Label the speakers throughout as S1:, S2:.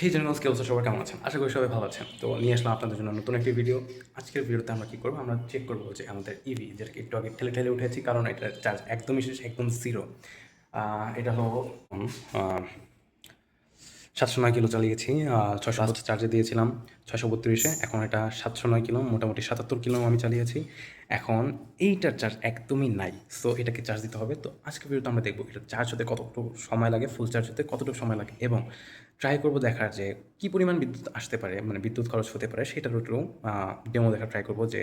S1: এই জন্য কেউ সবাই কেমন আছেন? আশা করি সবাই ভালো আছেন। তো নিয়ে আসলাম আপনাদের জন্য নতুন একটি ভিডিও। আজকের ভিডিওতে আমরা কী করবো? আমরা চেক করবো যে আমাদের ইভি যেটাকে একটু আগে ঠেলে ঠেলে উঠেছি, কারণ এটার চার্জ একদমই শেষ, একদম জিরো। এটা হলো 709 কিলো চালিয়েছি। 600 লাস্ট চার্জে দিয়েছিলাম 632-এ, এখন এটা 709 কিলো, মোটামুটি 77 কিলো আমি চালিয়েছি। এখন এইটার চার্জ একদমই নাই, সো এটাকে চার্জ দিতে হবে। তো আজকে ভিডিওতে আমরা দেখবো এটা চার্জ হতে কতটুকু সময় লাগে, ফুল চার্জ হতে কতটুকু সময় লাগে, এবং ট্রাই করবো দেখার যে কী পরিমাণ বিদ্যুৎ আসতে পারে, মানে বিদ্যুৎ খরচ হতে পারে সেটার একটু ডেমো দেখার ট্রাই করবো, যে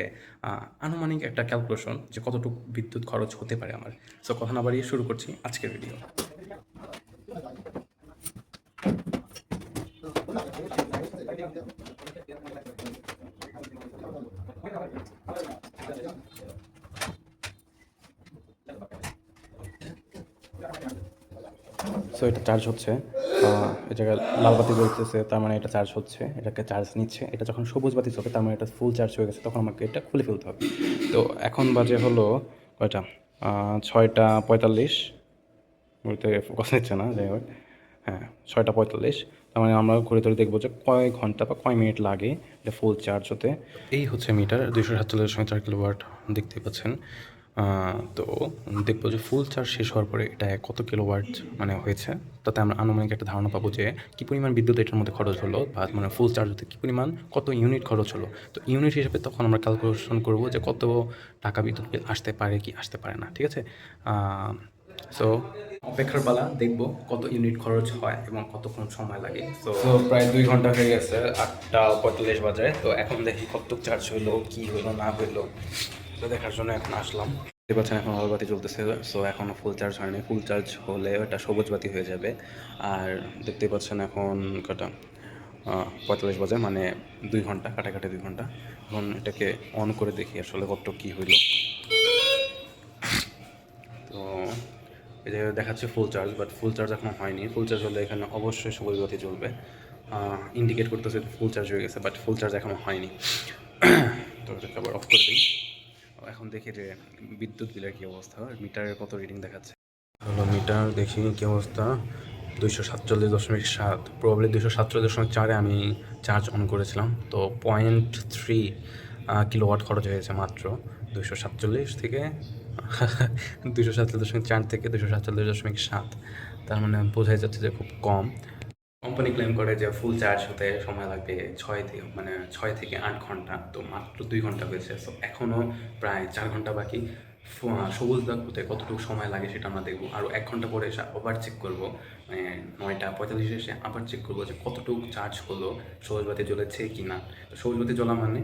S1: আনুমানিক একটা ক্যালকুলেশন যে কতটুকু বিদ্যুৎ খরচ হতে পারে আমার। সো কথা না বাড়িয়ে শুরু করছি আজকের ভিডিও। সো এটা চার্জ হচ্ছে, এই জায়গায় লাল বাতি জ্বলতেছে, তার মানে এটা চার্জ হচ্ছে, এটাকে চার্জ নিচ্ছে। এটা যখন সবুজ বাতি চলবে তার মানে এটা ফুল চার্জ হয়ে গেছে, তখন আমাকে এটা খুলে ফেলতে হবে। তো এখন বাজে হলো কয়টা, 6টা 45। ঘড়িতে ফোকাস নিচ্ছে না, যাই হোক। হ্যাঁ, 6টা 45। তার মানে আমরা ঘুরে ধরে দেখবো যে কয় ঘন্টা বা কয় মিনিট লাগে এটা ফুল চার্জ হতে। এই হচ্ছে মিটার, 247.4 কিলোওয়াট দেখতে পাচ্ছেন। তো দেখবো যে ফুল চার্জ শেষ হওয়ার পরে এটা কত কিলোওয়াট মানে হয়েছে, তাতে আমরা আনুমানিক একটা ধারণা পাবো যে কী পরিমাণ বিদ্যুৎ এটার মধ্যে খরচ হলো, বা মানে ফুল চার্জ হতে কী পরিমাণ কত ইউনিট খরচ হলো। তো ইউনিট হিসেবে তখন আমরা ক্যালকুলেশন করবো যে কত টাকা বিদ্যুৎ বিল আসতে পারে কি আসতে পারে না, ঠিক আছে। সো অপেক্ষার পালা, দেখবো কত ইউনিট খরচ হয় এবং কতক্ষণ সময় লাগে। সো প্রায় 2 ঘন্টা হয়ে গেছে, 8টা 45 বাজে। তো এখন দেখি কতটুকু চার্জ হইলো, কি হইলো না হইলো, তো দেখার জন্য এখন আসলাম। দেখতে পাচ্ছেন এখন লাল বাতি চলতেছে, সো এখনও ফুল চার্জ হয়নি। ফুল চার্জ হলে ওটা সবুজ বাতি হয়ে যাবে। আর দেখতে পাচ্ছেন এখন কটা, 45 বাজে, মানে 2 ঘন্টা, কাটাকাটি 2 ঘন্টা। এখন এটাকে অন করে দেখি আসলে কতটুকু কী হইলো। তো এই যে দেখাচ্ছে full charge, but full charge এখনও হয়নি। ফুল চার্জ হলে এখানে অবশ্যই সবুজ বাতি জ্বলবে, ইন্ডিকেট করতেছে ফুল চার্জ হয়ে গেছে, বাট ফুল চার্জ এখনও হয়নি। তো এটাকে আবার অফ করে দিই। এখন দেখি যে বিদ্যুৎ বিলের কী অবস্থা, মিটারের কত রিডিং দেখাচ্ছে। হলো মিটার, দেখি কী অবস্থা। 247.7, প্রবাবলি 247.4-এ আমি চার্জ অন করেছিলাম। তো 0.3 কিলোওয়াট খরচ হয়েছে মাত্র 247 থেকে 247.4 থেকে 247.7। তার মানে বোঝাই যাচ্ছে যে খুব কম। কোম্পানি ক্লেম করে যে ফুল চার্জ হতে সময় লাগবে 6 থেকে 8 ঘন্টা, তো মাত্র 2 ঘন্টা হয়েছে। সো এখনও প্রায় 4 ঘন্টা বাকি। সবুজ দাগ হতে কতটুকু সময় লাগে সেটা আমরা দেখবো। আরও 1 ঘন্টা পরে এসে আবার চেক করবো, মানে 9টা 45 এসে আবার চেক করবো যে কতটুকু চার্জ হলো, সবুজ বাতি জ্বলেছে কি না। তো সবুজ বাতি জ্বলা মানে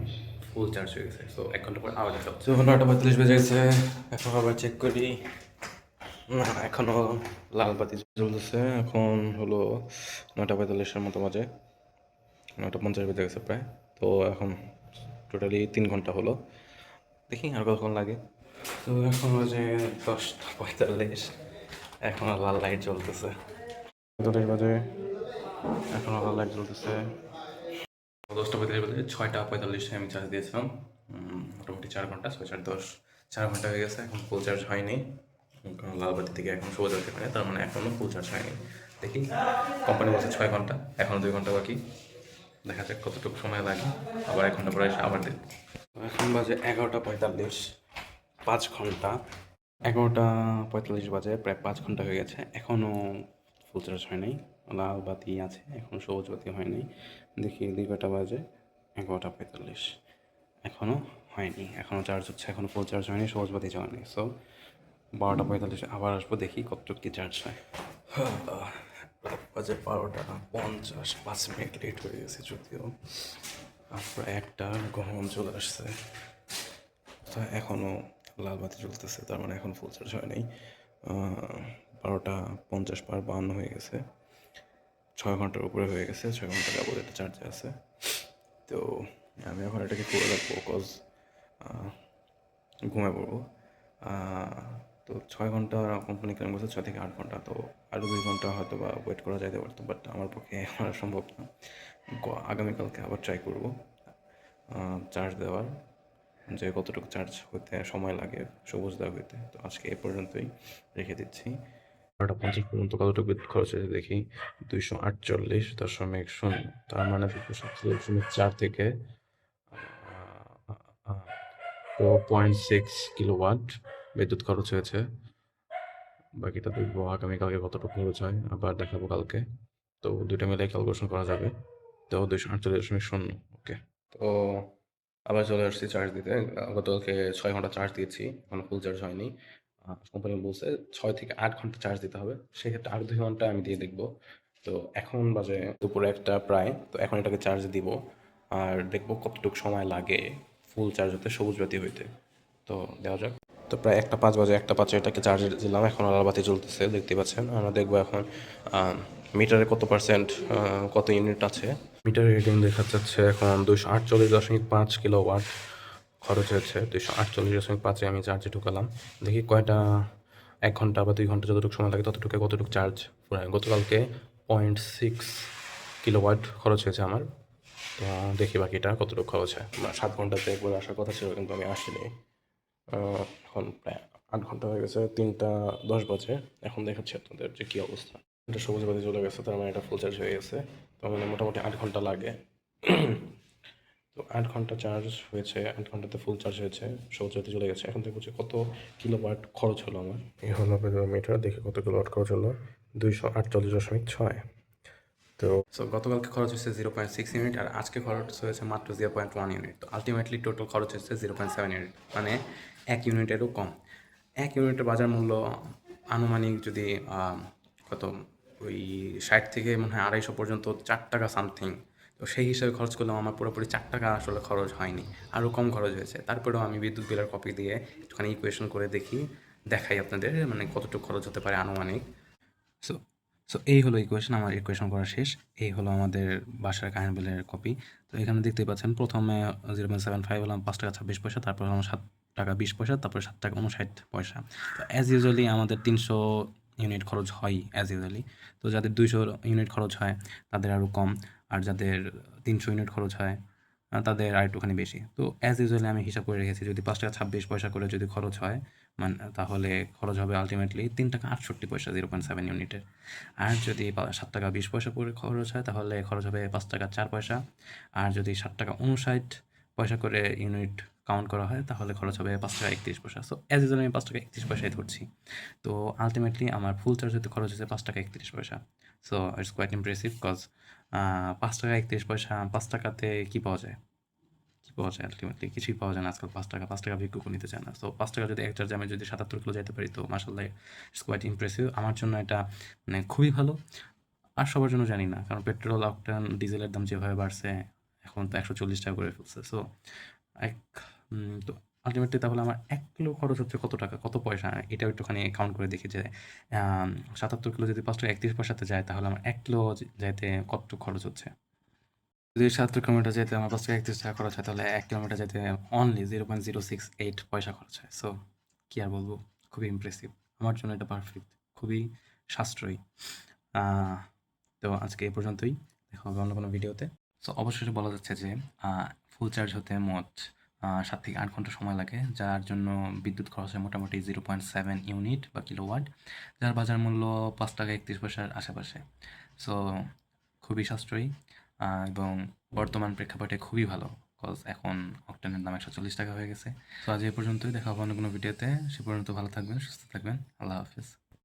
S1: ফুল চার্জ হয়ে গেছে। সো 1 ঘন্টা পরে আবার দেখা হচ্ছে। তো 9টা 45 বেজে গেছে, এখন আবার চেক করি। না, এখনও লাল বাতি জ্বলতেছে। এখন হলো 9টা 45-এর মতো বাজে, 9টা 50 বেজে গেছে প্রায়। তো এখন টোটালি 3 ঘন্টা হলো, দেখি আর কতক্ষণ লাগে। তো এখন বাজে 10টা 45, এখনও লাল লাইট জ্বলতেছে। 45 বাজে, এখনও লাল লাইট জ্বলতেছে। 10টা 45 বাজে, 6টা 45-এ আমি চার্জ দিয়েছিলাম। মোটামুটি 4 ঘন্টা, 6 4 10, 4 ঘন্টা হয়ে গেছে। এখন ফুল চার্জ হয়নি, কারণ লাল বাতি থেকে এখন সবুজ হতে পারে, তার মানে এখনও ফুল চার্জ হয়নি। দেখি, কোম্পানি বলছে 6 ঘন্টা, এখনও 2 ঘন্টা বাকি। দেখা যাক কতটুকু সময় লাগে, আবার 1 ঘন্টা পরে এসে আবার দেখব। এখন বাজে 11টা 45, 5 ঘন্টা। 11টা 45 বাজে, প্রায় 5 ঘন্টা হয়ে গেছে, এখনও ফুল চার্জ হয় নাই। লাল বাতি আছে, এখন সবুজ বাতি হয়নি। দেখি 2 কটা বাজে, 11টা 45, এখনও হয়নি, এখনও চার্জ হচ্ছে, এখনও ফুল চার্জ হয়নি, সবুজ বাতি জ্বলেনি। সো 12টা 45 আবার আসবো, দেখি কতটুকু কী চার্জ হয়। বাজে 12টা 50, 5 মিনিট লেট হয়ে গেছে যদিও। প্রায় একটা গরম চলে আসছে, তো এখনও লাল বাতি জ্বলতেছে, তার মানে এখন ফুল চার্জ হয় নাই। 12টা 50 পার 52 হয়ে গেছে, 6 ঘন্টার উপরে হয়ে গেছে। 6 ঘন্টা যাবত এটা চার্জে আছে। তো আমি এখন এটাকে করে রাখবো, কজ ঘুমিয়ে পড়বো। তো 6 ঘন্টা কোম্পানি ক্লেম করছে, 6 থেকে 8 ঘন্টা। তো আরও 2 ঘন্টা হয়তো বা ওয়েট করা যাইতে পারতো, বাট আমার পক্ষে এখন আর সম্ভব না। আগামীকালকে আবার ট্রাই করবো চার্জ দেওয়ার, যে কতটুকু চার্জ হতে সময় লাগে সবুজ দাগ হইতে। তো আজকে এ পর্যন্তই রেখে দিচ্ছি। 12:50 পর্যন্ত কতটুকু বিদ্যুৎ খরচ হয়েছে দেখি। 248.0 তার মানে 247.4 থেকে আ 4.6 কিলোওয়াট বিদ্যুৎ খরচ হয়েছে। বাকিটা দেখবো আগামীকালকে কতটুকু খরচ হয়, আবার দেখাবো কালকে। তো ২ টা মিলাই ক্যালকুলেশন করা যাবে। তো 248.0। ওকে। তো আবার চলে আসছি চার্জ দিতে। গতকালকে ৬ ঘন্টা চার্জ দিয়েছি। এখনো ফুল চার্জ হয়নি। কোম্পানি বলছে ৬ থেকে ৮ ঘন্টা চার্জ দিতে হবে। সেক্ষেত্রে আরও ২ ঘন্টা আমি দিয়ে দেখব। তো এখন বাজে দুপুর ১টা প্রায়। তো এখন এটাকে চার্জ দিব। আর দেখব কতটুকু সময় লাগে ফুল চার্জ হতে, সবুজ বাতি হইতে। তো দেওয়া যাক। তো প্রায় 1:05 বাজে, 1:05 এটাকে চার্জে দিলাম। এখন লাল বাতি জ্বলতেছে, দেখতেই পাচ্ছেন। আমরা দেখবো এখন মিটারে কত পার্সেন্ট, কত ইউনিট আছে। মিটারের রিডিং দেখা যাচ্ছে এখন 248.5 কিলোওয়াট খরচ হয়েছে। 248.5-এ আমি চার্জে ঢুকালাম। দেখি কয়টা 1 ঘন্টা বা 2 ঘন্টা যতটুকু সময় লাগে কতটুকু চার্জ ফুরায়। গতকালকে 0.6 কিলোওয়াট খরচ হয়েছে আমার। তো দেখি বাকিটা কতটুকু খরচ হয়। 7 ঘন্টাতে একবার আসার কথা ছিল, কিন্তু আমি আসিনি। এখন প্রায় 8 ঘন্টা হয়ে গেছে, 3:10 বাজে। এখন দেখাচ্ছি আপনাদের যে কী অবস্থা। এটা সবুজ বাতি চলে গেছে, তার মানে এটা ফুল চার্জ হয়ে গেছে। তো মানে মোটামুটি 8 ঘন্টা লাগে। তো 8 ঘন্টা চার্জ হয়েছে, 8 ঘন্টাতে ফুল চার্জ হয়েছে, সবুজ বাতি চলে গেছে। এখন দেখবো যে কত কিলোওয়াট খরচ হলো আমার। এই হলো মিটার, দেখে কত কিলোওয়াট খরচ হলো। 248.6। তো গতকালকে খরচ হয়েছে 0.6 ইউনিট, আর আজকে খরচ হয়েছে মাত্র 0.1 ইউনিট। তো আলটিমেটলি টোটাল খরচ হচ্ছে 0.7 ইউনিট, মানে 1 ইউনিটেরও কম। 1 ইউনিটের বাজার মূল্য আনুমানিক যদি কত, ওই 60 থেকে মনে হয় 250 পর্যন্ত, 4 টাকা সামথিং। তো সেই হিসাবে খরচ করলাম, আমার পুরোপুরি 4 টাকা আসলে খরচ হয়নি, আরও কম খরচ হয়েছে। তারপরেও আমি বিদ্যুৎ বিলের কপি দিয়ে একটুখানি ইকুয়েশন করে দেখাই আপনাদের, মানে কতটুকু খরচ হতে পারে আনুমানিক। সো সো এই হলো ইকুয়েশন, আমার ইকুয়েশন করা শেষ। এই হলো আমাদের বাসার কারেন্ট বিলের কপি। তো এখানে দেখতেই পাচ্ছেন, প্রথমে 0.75 হলাম 5 টাকা 26 পয়সা, তারপর হলাম 7 টাকা 20 পয়সা, তারপর 7 টাকা 59 পয়সা। তো অ্যাজ ইউজুয়ালি আমাদের 300 ইউনিট খরচ হয় অ্যাজ ইউজুয়ালি। তো যাদের 200 ইউনিট খরচ হয় তাদের আরও কম, আর যাদের 300 ইউনিট খরচ হয় তাদের আরেকটুখানি বেশি। তো অ্যাজ ইউজুয়ালি আমি হিসাব করে রেখেছি, যদি 5 টাকা 26 পয়সা করে যদি খরচ হয়, তাহলে খরচ হবে আলটিমেটলি 3 টাকা 68 পয়সা 0.7 ইউনিটের। আর যদি 7 টাকা 20 পয়সা করে খরচ হয়, তাহলে খরচ হবে 5 টাকা 4 পয়সা। আর যদি 7 টাকা 59 পয়সা করে ইউনিট কাউন্ট করা হয়, তাহলে খরচ হবে 5 টাকা 31 পয়সা। সো অ্যাজ ইউজুয়াল আমি 5 টাকা 31 পয়সায় ধরছি। তো আলটিমেটলি আমার ফুল চার্জ হতে খরচ হচ্ছে 5 টাকা 31 পয়সা। So it's quite impressive, cause 5 টাকা 31 পয়সা, 5 টাকাতে কী পাওয়া যায়? কী পাওয়া যায় আলটিমেটলি? কিছুই পাওয়া যায় না আজকাল। 5 টাকা ভিক্ষুকও নিতে চায় না। সো 5 টাকা যদি এক চার্জে আমি যদি 77 কিলো যাইতে পারি, তো মাশাআল্লাহ ইটস কোয়াইট ইমপ্রেসিভ। আমার জন্য এটা মানে খুবই ভালো। আর সবার জন্য জানি না, কারণ পেট্রোল, অকটেন, ডিজেলের দাম যেভাবে বাড়ছে, এখন তো 140 টাকা করে ফেলছে। সো এক তো আলটিমেটলি তাহলে আমার 1 কিলো খরচ হচ্ছে কত টাকা, কত পয়সা? এটাও একটুখানি কাউন্ট করে দেখি যে ৭৭ কিলো যদি 5 টাকা 31 পয়সাতে যায়, তাহলে আমার 1 কিলো যাইতে কতটুকু খরচ হচ্ছে? যদি ৭০ কিলোমিটার যেতে আমার 5 টাকা 31 টাকা খরচ হয়, তাহলে 1 কিলোমিটার যেতে অনলি 0.068 পয়সা খরচ হয়। সো কী আর বলবো, খুবই ইমপ্রেসিভ। আমার জন্য এটা পারফেক্ট, খুবই সাশ্রয়ী। তো আজকে এ পর্যন্তই, দেখা হবে অন্য কোনো ভিডিওতে। সো অবশেষে বলা যাচ্ছে যে ফুল চার্জ হতে মোট 7 থেকে 8 ঘন্টা সময় লাগে, যার জন্য বিদ্যুৎ খরচ হয় মোটামুটি 0.7 ইউনিট বা কিলোওয়াট, যার বাজার মূল্য 5 টাকা 31 পয়সার আশেপাশে। সো খুবই সাশ্রয়ী, এবং বর্তমান প্রেক্ষাপটে খুবই ভালো, কজ এখন অকটেনের দাম 140 টাকা হয়ে গেছে। তো আজ এ পর্যন্তই, দেখা হবে অন্য কোনো ভিডিওতে। সে পর্যন্ত ভালো থাকবেন, সুস্থ থাকবেন। আল্লাহ হাফিজ।